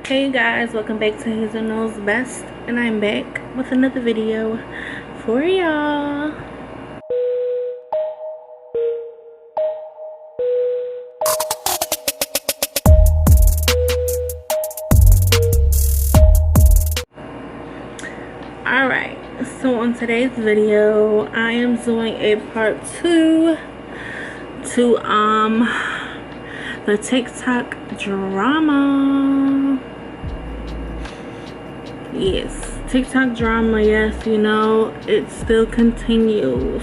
Hey guys, welcome back to Hazel Knows Best, and I'm back with another video for y'all. Alright, so on today's video, I am doing a part 2 to the TikTok drama. Yes, TikTok drama, yes, you know, it still continues.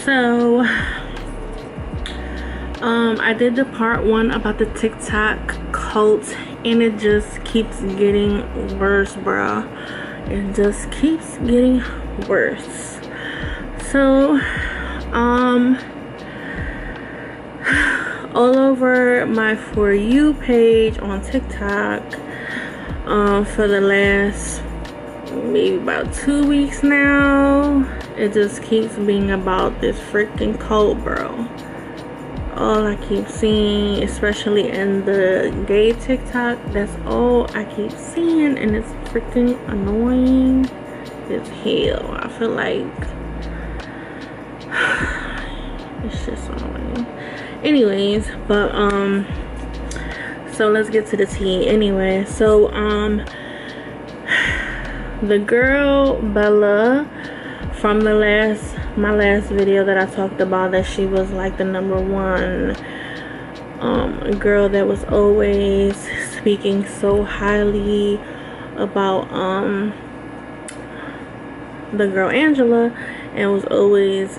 So I did the part 1 about the TikTok cult, and it just keeps getting worse, bruh. It just keeps getting worse. So all over my For You page on TikTok for the last maybe about 2 weeks now, it just keeps being about this freaking cult, bro. All I keep seeing, especially in the gay TikTok, that's all I keep seeing, and it's freaking annoying as hell. I feel like it's just annoying. Anyways, but so let's get to the tea. Anyway, so the girl Bella from my last video that I talked about, that she was like the #1 girl that was always speaking so highly about the girl Angela, and was always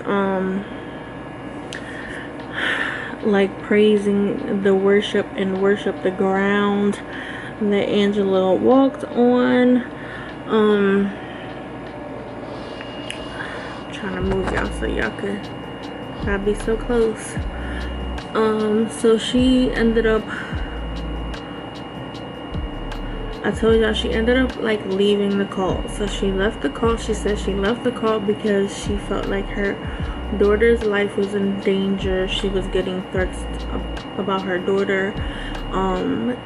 like praising the worship the ground that Angela walked on. Trying to move y'all so y'all could not be so close. So she ended up, I told y'all, she ended up like leaving the cult. So she left the cult. She said she left the cult because she felt like her daughter's life was in danger. She was getting threats about her daughter. And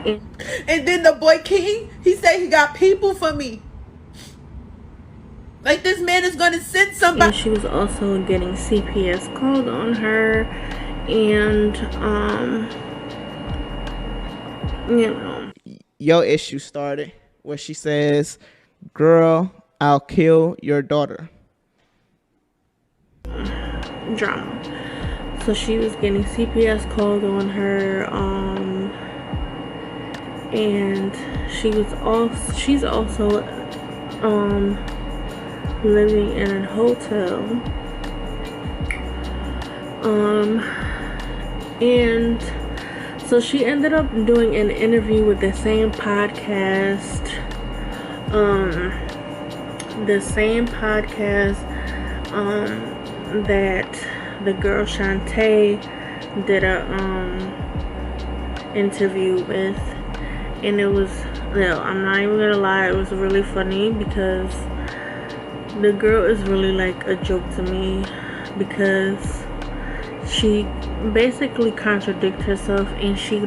then the boy King, he said he got people for me. Like, this man is going to send somebody. And she was also getting CPS called on her. And, you know. Your issue started where she says, "Girl, I'll kill your daughter." Drama. So she was getting CPS called on her. And she's also living in a hotel, and so she ended up doing an interview with the same podcast that the girl Shantae did a interview with, and it was, no, I'm not even gonna lie, it was really funny because the girl is really like a joke to me, because she basically contradicts herself, and she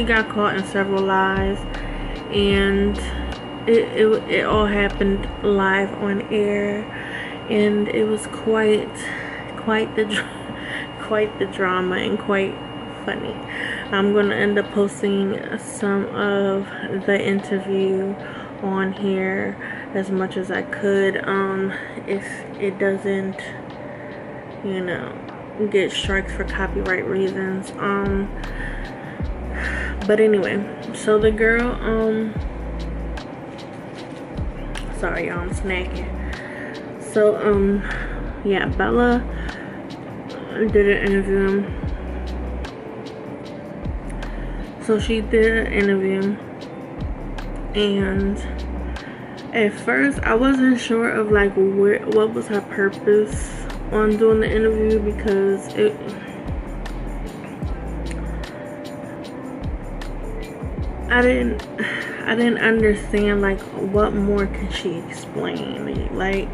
got caught in several lies, and it all happened live on air, and it was quite the drama and quite funny. I'm gonna end up posting some of the interview on here as much as I could, if it doesn't, you know, get strikes for copyright reasons. But anyway, so the girl, sorry y'all, I'm snacking. So yeah, Bella did an interview. So she did an interview, and at first I wasn't sure of like what was her purpose on doing the interview, because I didn't understand like what more can she explain. Like,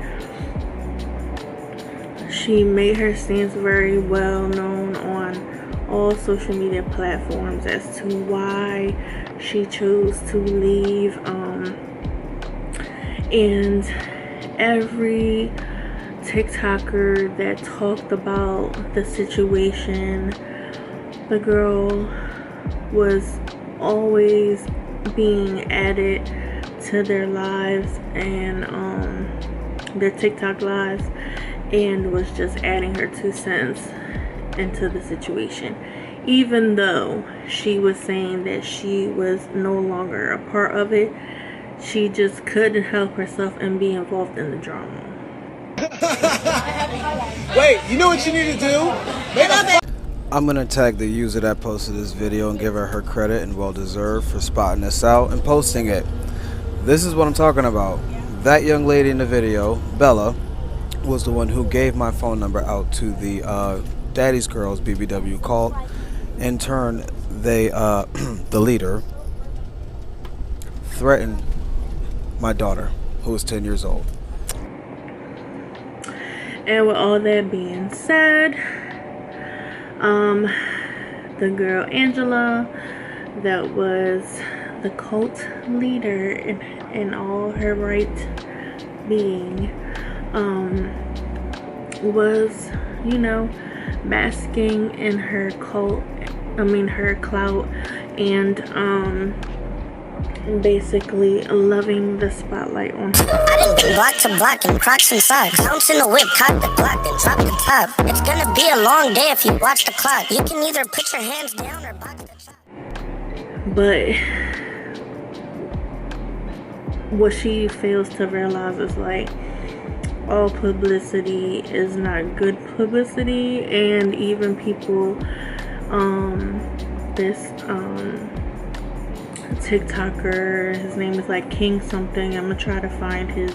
she made her stance very well known on all social media platforms as to why she chose to leave. And every TikToker that talked about the situation, the girl was always being added to their lives and their TikTok lives, and was just adding her 2 cents into the situation, even though she was saying that she was no longer a part of it. She just couldn't help herself and be involved in the drama. Wait, you know what you need to do? I'm gonna tag the user that posted this video and give her credit and well deserved for spotting this out and posting it. This is what I'm talking about. That young lady in the video, Bella, was the one who gave my phone number out to the Daddy's Girls BBW cult. In turn, they, the leader, threatened my daughter, who was 10 years old. And with all that being said, the girl Angela, that was the cult leader in all her right being, was, you know, basking in her her clout, and basically loving the spotlight on her. I done been block to block and Crocs and socks. Bounce in the whip, cock the block, then drop the top. It's gonna be a long day if you watch the clock. You can either put your hands down or box the top. But what she fails to realize is, like, all publicity is not good publicity, and even people, this TikToker, his name is like King something. I'm gonna try to find his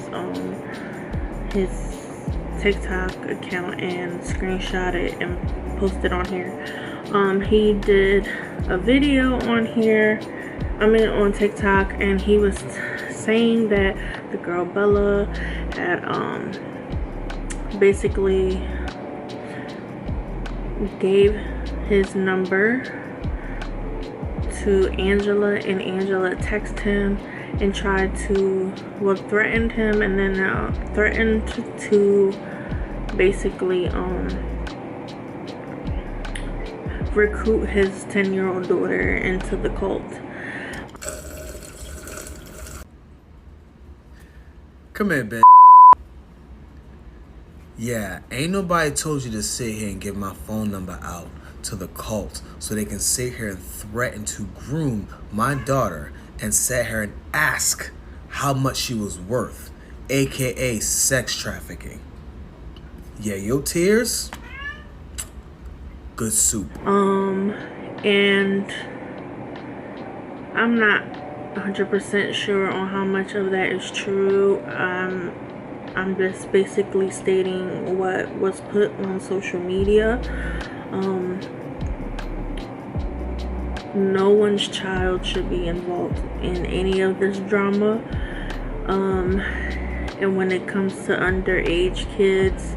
TikTok account and screenshot it and post it on here. He did a video on here, on TikTok, and he was saying that the girl Bella had basically gave his number to Angela, and Angela texted him and tried to, threatened him, and then threatened to basically recruit his 10-year-old daughter into the cult. Come here, Ben. Yeah, ain't nobody told you to sit here and give my phone number out to the cult so they can sit here and threaten to groom my daughter and sit here and ask how much she was worth, aka sex trafficking. Yeah, your tears, good soup. And I'm not 100% sure on how much of that is true. I'm just basically stating what was put on social media. No one's child should be involved in any of this drama. And when it comes to underage kids,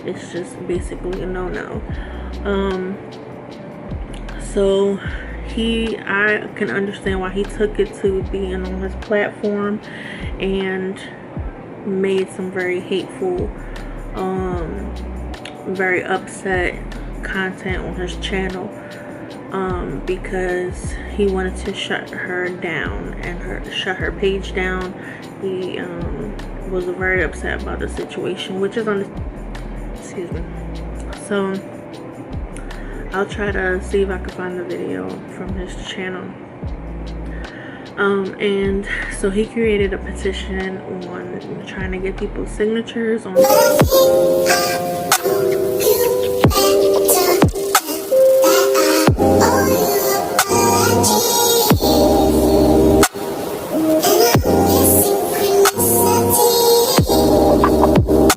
it's just basically a no-no. So I can understand why he took it to being on his platform and made some very hateful, very upset content on his channel, because he wanted to shut her down and shut her page down. He was very upset about the situation, which is excuse me. So I'll try to see if I can find the video from his channel. And so he created a petition on trying to get people's signatures on.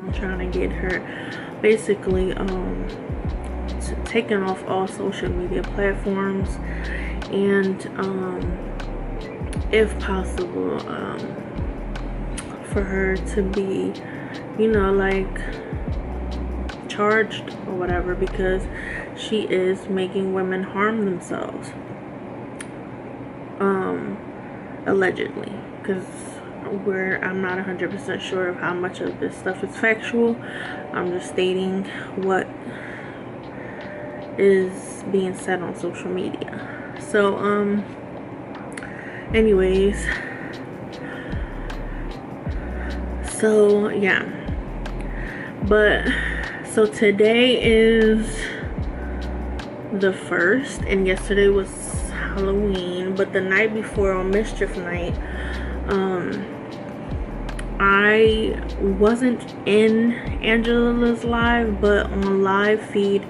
I'm trying to get her basically taken off all social media platforms, and if possible, for her to be, like, charged or whatever, because she is making women harm themselves. allegedly, because I'm not 100% sure of how much of this stuff is factual. I'm just stating what is being said on social media. So anyways, so yeah, but so today is the 1st, and yesterday was Halloween. But the night before, on Mischief Night, I wasn't in Angela's live, but on live feed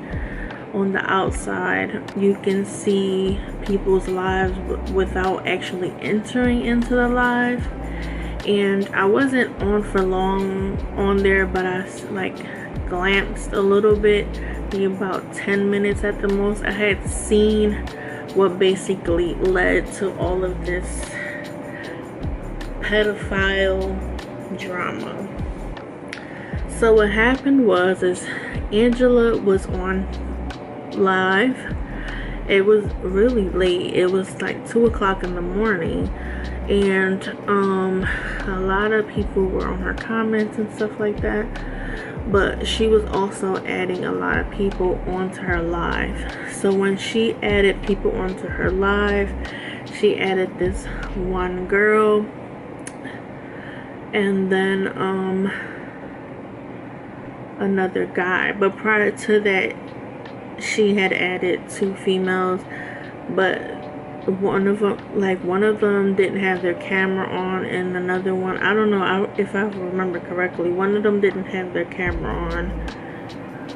on the outside you can see people's lives without actually entering into the live. And I wasn't on for long on there, but I like glanced a little bit, maybe about 10 minutes at the most. I had seen what basically led to all of this pedophile drama. So what happened was Angela was on live. It was really late. It was like 2 o'clock in the morning, and a lot of people were on her comments and stuff like that. But she was also adding a lot of people onto her live. So when she added people onto her live, she added this one girl, and then another guy. But prior to that, she had added 2 females, but one of them didn't have their camera on, and another one, I don't know if I remember correctly, one of them didn't have their camera on,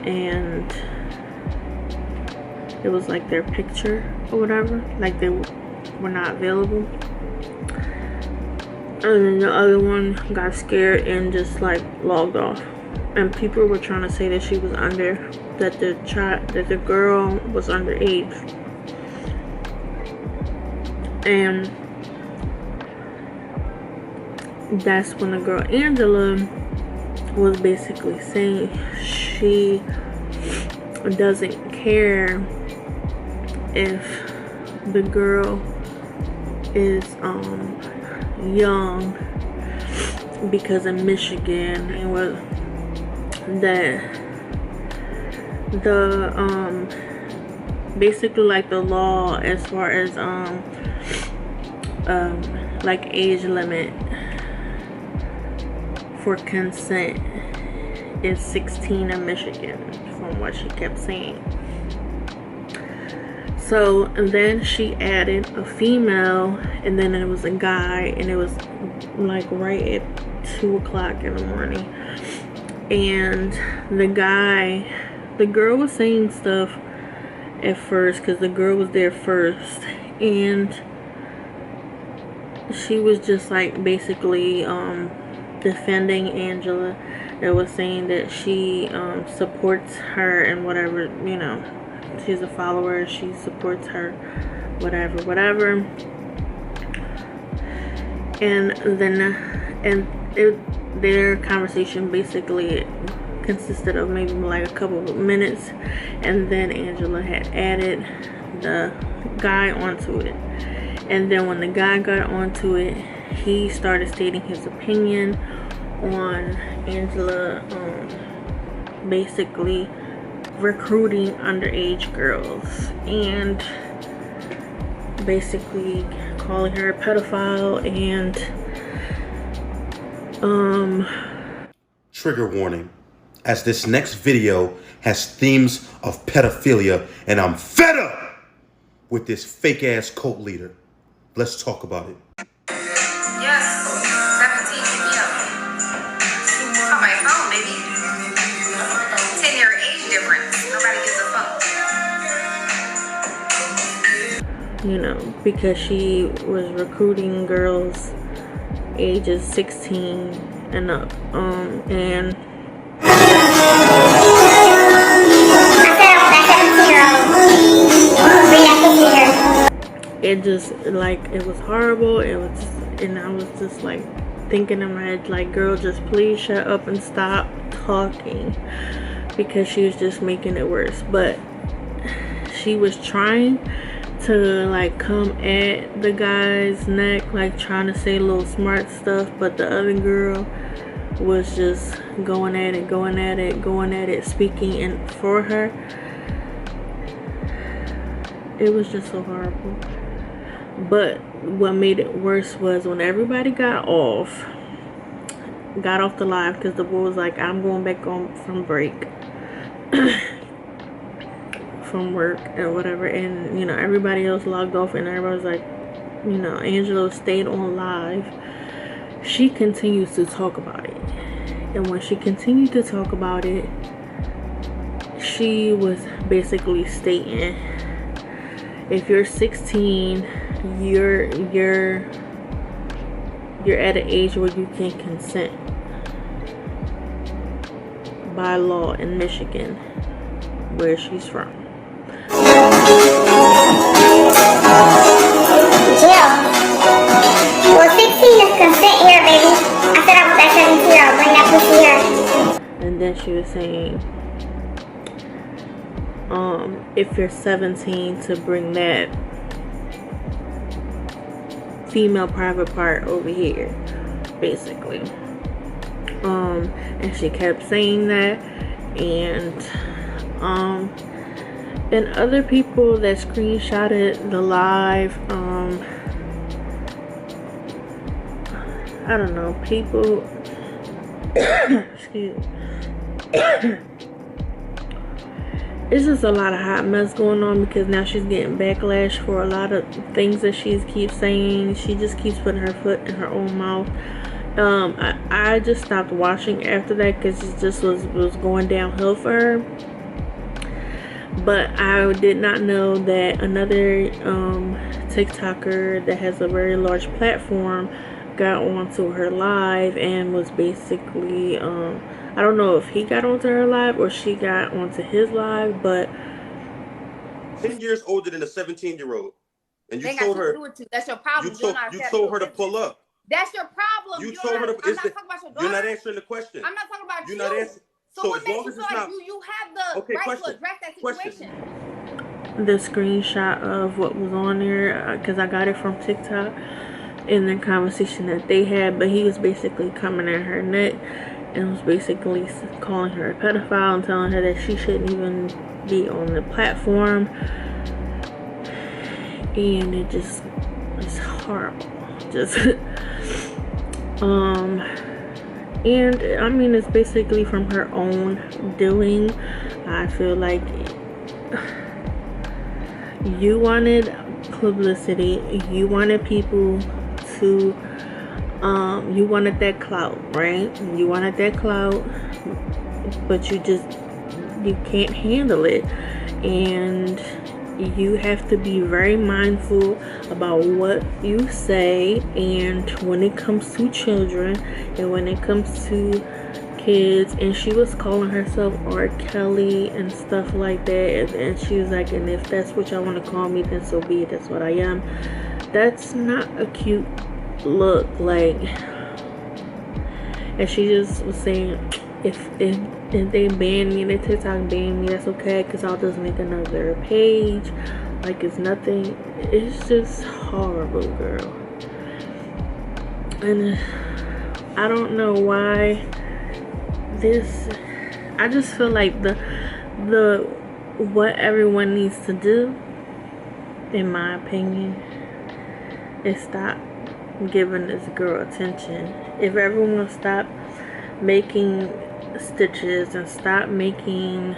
and it was like their picture or whatever, like they were not available. And then the other one got scared and just like logged off. And people were trying to say that she was that the girl was underage. And that's when the girl Angela was basically saying she doesn't care if the girl is young, because in Michigan it was that the basically like the law as far as like age limit for consent is 16 in Michigan, from what she kept saying. So, and then she added a female, and then it was a guy, and it was like right at 2 o'clock in the morning. And the girl was saying stuff at first, because the girl was there first, and she was just like basically defending Angela. It was saying that she supports her and whatever, you know, she's a follower, she supports her, whatever. And then their conversation basically consisted of maybe like a couple of minutes, and then Angela had added the guy onto it. And then when the guy got onto it, he started stating his opinion on Angela basically recruiting underage girls and basically calling her a pedophile and Trigger warning, as this next video has themes of pedophilia, and I'm fed up with this fake ass cult leader. Let's talk about it. Yes, 17, hit me up. On my phone, baby. 10-year age difference. Nobody gives a fuck. you know, because she was recruiting girls ages 16 and up, and it just like, it was horrible. It was just, and I was just like thinking in my head, like, girl, just please shut up and stop talking, because she was just making it worse. But she was trying to like come at the guy's neck, like trying to say little smart stuff, but the other girl was just going at it, speaking in for her. It was just so horrible. But what made it worse was when everybody got off the live, because the boy was like, I'm going back on from break from work or whatever, and you know, everybody else logged off, and everybody was like, you know, Angela stayed on live. She continues to talk about it, and when she continued to talk about it, she was basically stating, if you're 16, you're at an age where you can consent by law in Michigan, where she's from. Yeah. Well, 16 is consent here, baby. I said I was at 17. I'll bring that pussy here. And then she was saying, if you're 17, to bring that female private part over here, basically. And she kept saying that, and other people that screenshotted the live, I don't know, people excuse me. It's just a lot of hot mess going on, because now she's getting backlash for a lot of things that she keeps saying. She just keeps putting her foot in her own mouth. I just stopped watching after that, because it just was going downhill for her. But I did not know that another TikToker that has a very large platform got onto her live and was basically I don't know if he got onto her live or she got onto his live, but 10 years older than a 17-year-old, and you They told got her to do it too. That's your problem. you told her to pull up. That's your problem. You told her to. I'm not talking about your daughter. You're not answering the question. I'm not talking about You're you. not answering. So So what as makes long you as feel it's like not you have the right to address that situation? the screenshot of what was on there, because I got it from TikTok, in the conversation that they had, but he was basically coming at her neck and was basically calling her a pedophile and telling her that she shouldn't even be on the platform, and it just is horrible. Just and I mean, it's basically from her own doing. I feel like you wanted publicity, you wanted people to you wanted that clout, right? You wanted that clout, but you can't handle it, and you have to be very mindful about what you say. And when it comes to children, and when it comes to kids, and she was calling herself R. Kelly and stuff like that, and she was like, and if that's what y'all want to call me, then so be it, that's what I am. That's not a cute look. Like, and she just was saying, if they ban me, and they TikTok ban me, that's okay, because I'll just make another page like it's nothing. It's just horrible, girl. And I don't know why I just feel like what everyone needs to do, in my opinion, is stop giving this girl attention. If everyone stop making stitches and stop making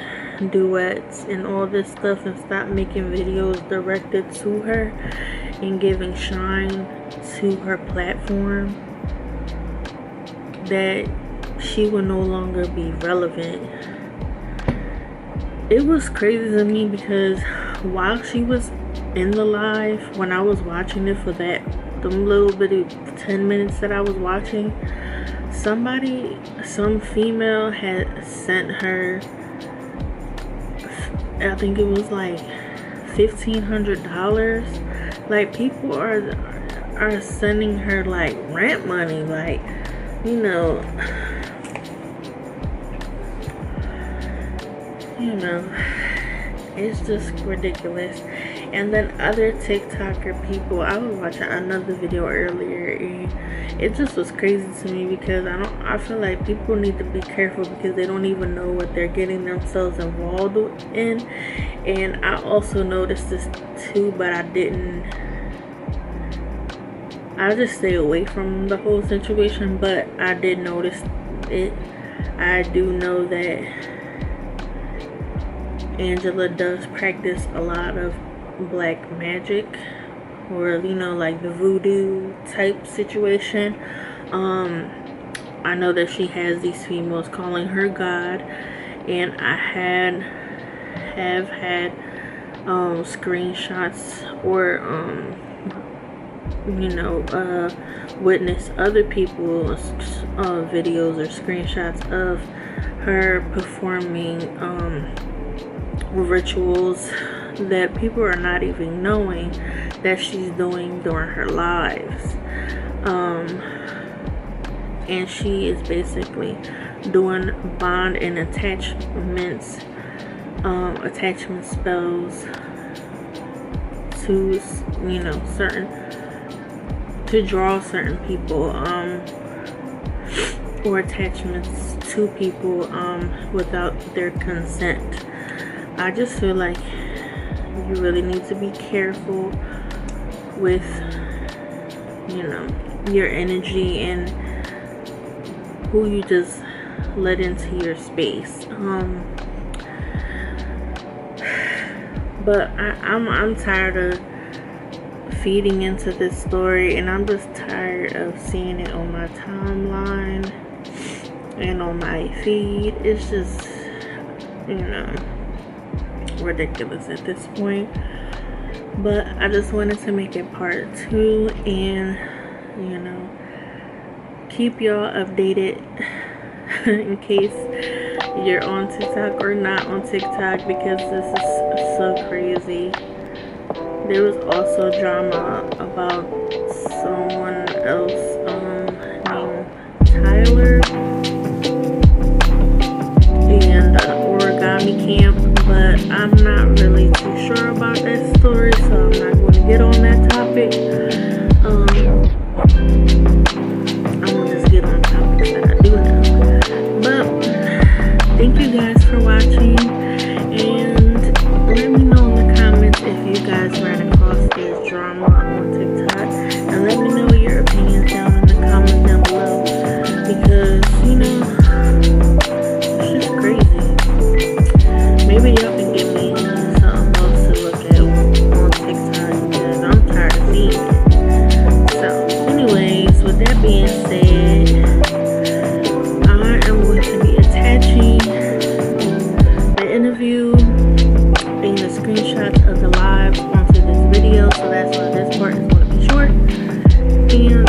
duets and all this stuff, and stop making videos directed to her and giving shine to her platform, that she will no longer be relevant. It was crazy to me, because while she was in the live, when I was watching it for the little bitty 10 minutes that I was watching, some female had sent her, I think it was like $1,500. Like, people are sending her like rent money, like, you know, it's just ridiculous. And then other TikToker people, I was watching another video earlier and it just was crazy to me because I feel like people need to be careful because they don't even know what they're getting themselves involved in. And I also noticed this too, but I just stay away from the whole situation, but I did notice it. I do know that Angela does practice a lot of black magic, or you know, like the voodoo type situation. I know that she has these females calling her God, and I have had screenshots or you know, witness other people's videos or screenshots of her performing rituals that people are not even knowing that she's doing during her lives. And she is basically doing bond and attachment spells to, you know, to draw certain people or attachments to people without their consent. I just feel like you really need to be careful with, you know, your energy and who you just let into your space. But I'm tired of feeding into this story, and I'm just tired of seeing it on my timeline and on my feed. It's just, you know, ridiculous at this point. But I just wanted to make it part 2 and, you know, keep y'all updated in case you're on TikTok or not on TikTok, because this is so crazy. There was also drama about someone else named Tyler and an origami camp, but I'm not really too sure about that story, so I'm not going to get on that topic. I'm going to just get on topics that I do know. But thank you guys for watching, and let me know in the comments if you guys ran across this drama on TikTok, and let me know your opinions down in the comments down below, because, you know, it's just crazy. Maybe y'all can give me something else to look at on TikTok, because I'm tired of seeing it. So anyways, with that being said, I am going to be attaching the interview and the screenshots of the live onto this video, so that's why this part is going to be short. And